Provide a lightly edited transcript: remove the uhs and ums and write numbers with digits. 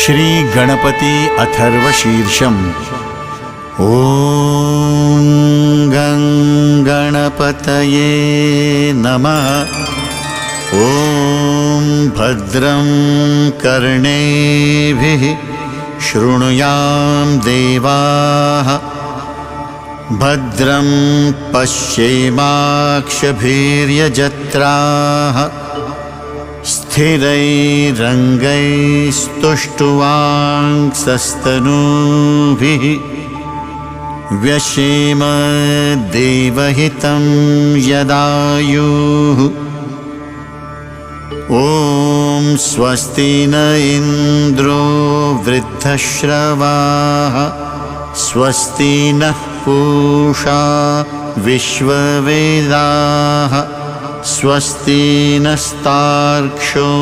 श्री गणपति अथर्वशीर्षम्। ॐ गं गणपतये नमः। ॐ भद्रं कर्णेभिः शृणुयाम देवाः। भद्रं पश्येमाक्षभिर्यजत्राः। स्थिरैरङ्गैस्तुष्टुवांसस्तनूभिः व्यशेम देवहितं यदायुः। ॐ स्वस्ति न इन्द्रो वृद्धश्रवाः। स्वस्ति नः पूषा विश्ववेदाः। स्वस्ति नस्तार्क्ष्यो